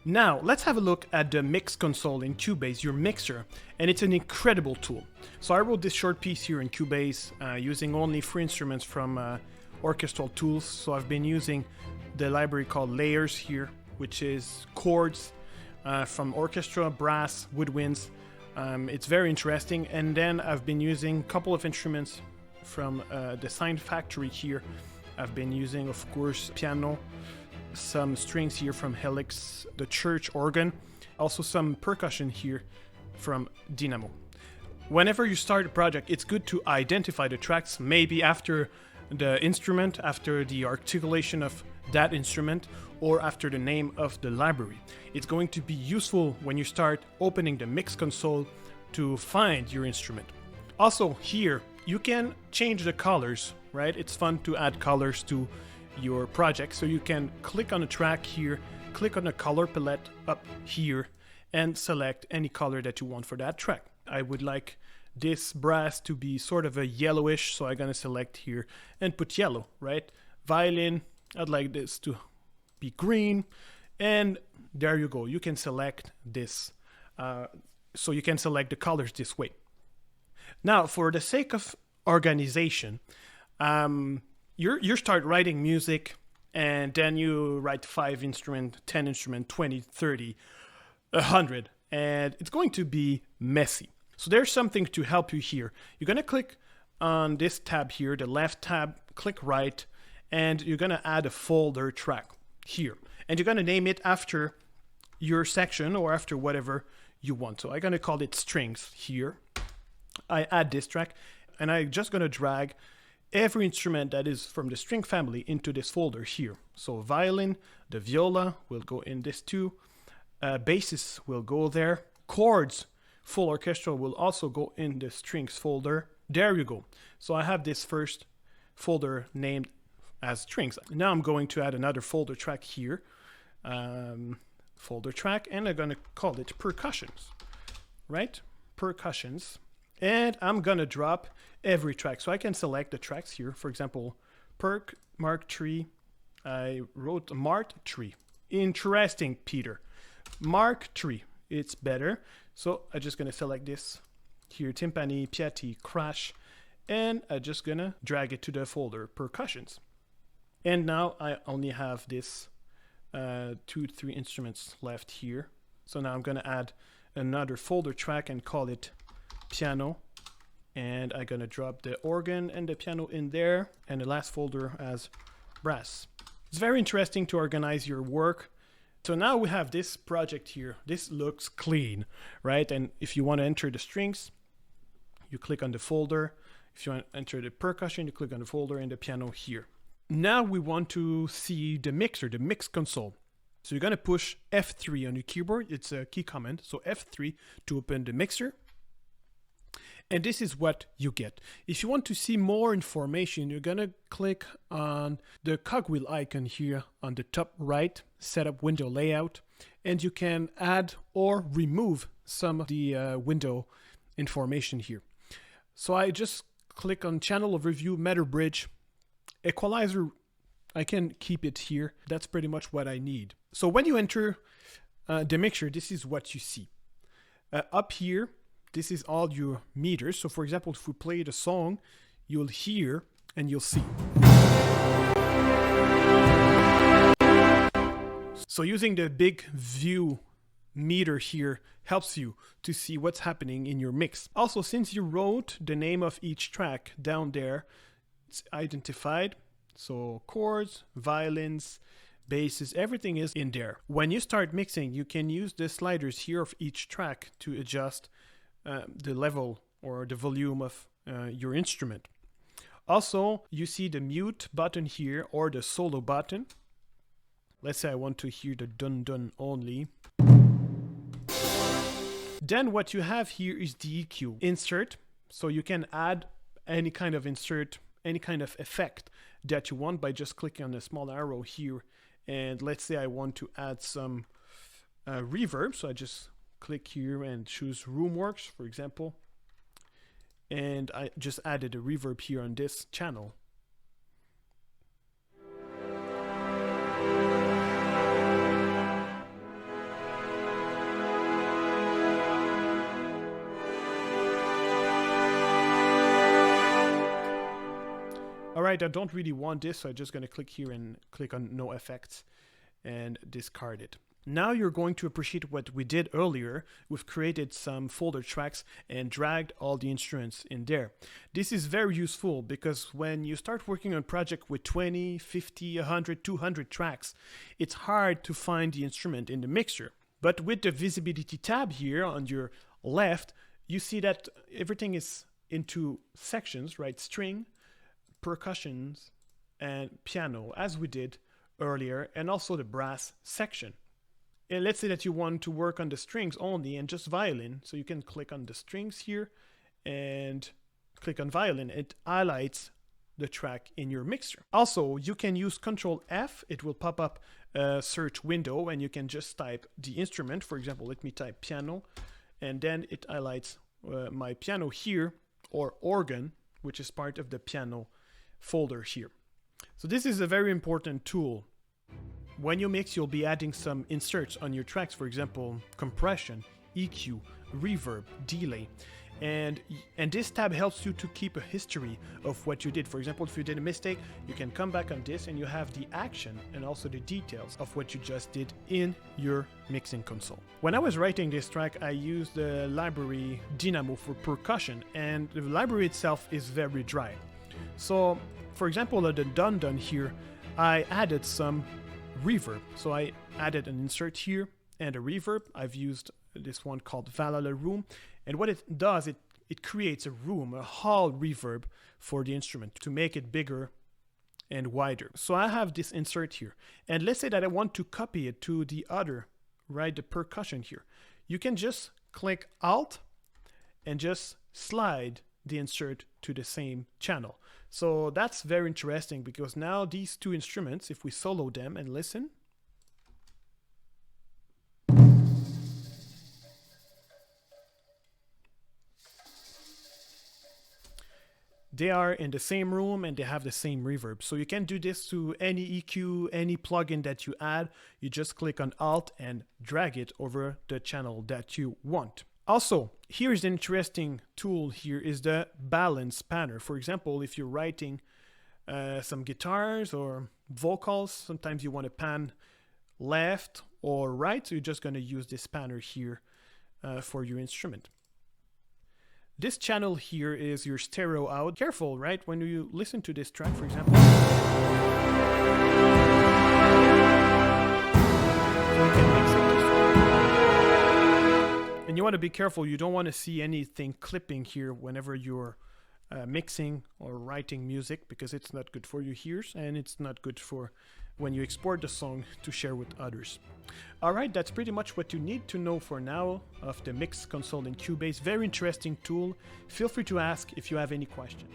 Now, let's have a look at the mix console in Cubase, your mixer, and it's an incredible tool. So I wrote this short piece here in Cubase using only free instruments from orchestral tools. So I've been using the library called Layers here, which is chords from orchestra, brass, woodwinds. It's very interesting. And then I've been using a couple of instruments from the Sound Factory here. I've been using, of course, piano, some strings here from Helix, the church organ, also some percussion here from Dynamo. Whenever you start a project, it's good to identify the tracks, maybe after the instrument, after the articulation of that instrument, or after the name of the library. It's going to be useful when you start opening the mix console to find your instrument. Also here, you can change the colors, right? It's fun to add colors to your project. So you can click on a track here, click on the color palette up here, and select any color that you want for that track. I would like this brass to be sort of a yellowish, so I'm gonna select here and put yellow, right? Violin, I'd like this to be green, and there you go. You can select this. So you can select the colors this way. Now, for the sake of organization, you start writing music, and then you write 5 instrument, 10 instrument, 20, 30, 100, and it's going to be messy. So there's something to help you here. You're going to click on this tab here, the left tab, click right, and you're going to add a folder track here. And you're going to name it after your section or after whatever you want. So I'm going to call it strings here. I add this track, and I'm just going to drag every instrument that is from the string family into this folder here. So violin, the viola will go in this too. Basses will go there. Chords, full orchestra will also go in the strings folder. There you go. So I have this first folder named as strings. Now I'm going to add another folder track here. Folder track, and I'm going to call it percussions, right? Percussions. And I'm going to drop every track. So I can select the tracks here. For example, Perk, Mark 3. I wrote Mark 3. Interesting, Peter. Mark 3. It's better. So I'm just going to select this here. Timpani, Piatti, Crash. And I'm just going to drag it to the folder Percussions. And now I only have this 2, 3 instruments left here. So now I'm going to add another folder track and call it piano, and I'm gonna drop the organ and the piano in there, and the last folder as brass. It's very interesting to organize your work. So now we have this project here. This looks clean, right? And if you want to enter the strings, you click on the folder. If you want to enter the percussion, you click on the folder and the piano here. Now we want to see the mixer, the mix console. So you're gonna push F3 on your keyboard. It's a key command. So F3 to open the mixer. And this is what you get. If you want to see more information, you're going to click on the cogwheel icon here on the top right, setup window layout, and you can add or remove some of the window information here. So I just click on channel overview, meter bridge, equalizer. I can keep it here. That's pretty much what I need. So when you enter the mixer, this is what you see. Up here, this is all your meters. So for example, if we play the song, you'll hear and you'll see. So using the big view meter here helps you to see what's happening in your mix. Also, since you wrote the name of each track down there, it's identified. So chords, violins, basses, everything is in there. When you start mixing, you can use the sliders here of each track to adjust the level or the volume of your instrument. Also, you see the mute button here or the solo button. Let's say I want to hear the dun dun only. Then what you have here is the EQ insert. So you can add any kind of insert, any kind of effect that you want by just clicking on the small arrow here. And let's say I want to add some reverb. So I just click here and choose Roomworks, for example. And I just added a reverb here on this channel. right, I don't really want this, so I'm just going to click here and click on no effects and discard it. Now you're going to appreciate what we did earlier. We've created some folder tracks and dragged all the instruments in there. This is very useful because when you start working on a project with 20, 50, 100, 200 tracks, it's hard to find the instrument in the mixer. But with the visibility tab here on your left, you see that everything is into sections, right? String, percussions, and piano, as we did earlier, and also the brass section. And let's say that you want to work on the strings only and just violin. So you can click on the strings here and click on violin. It highlights the track in your mixer. Also, you can use Control F. It will pop up a search window and you can just type the instrument. For example, let me type piano, and then it highlights my piano here, or organ, which is part of the piano folder here. So this is a very important tool. When you mix, you'll be adding some inserts on your tracks, for example, compression, EQ, reverb, delay. And this tab helps you to keep a history of what you did. For example, if you did a mistake, you can come back on this and you have the action and also the details of what you just did in your mixing console. When I was writing this track, I used the library Dynamo for percussion, and the library itself is very dry. So, for example, at the done here, I added some reverb. So I added an insert here and a reverb. I've used this one called Valhalla Room, and what it does, it creates a room, a hall reverb for the instrument to make it bigger and wider. So I have this insert here, and let's say that I want to copy it to the other, right, the percussion here. You can just click Alt and just slide the insert to the same channel. So that's very interesting because now these two instruments, if we solo them and listen, they are in the same room and they have the same reverb. So you can do this to any EQ, any plugin that you add. You just click on Alt and drag it over the channel that you want. Also, here's an interesting tool here is the balance panner. For example, if you're writing some guitars or vocals, sometimes you want to pan left or right, so you're just going to use this panner here for your instrument. This channel here is your stereo out. Careful, right? When you listen to this track, for example, and you want to be careful. You don't want to see anything clipping here whenever you're mixing or writing music, because it's not good for your ears and it's not good for when you export the song to share with others. Alright, that's pretty much what you need to know for now of the mix console in Cubase. Very interesting tool. Feel free to ask if you have any questions.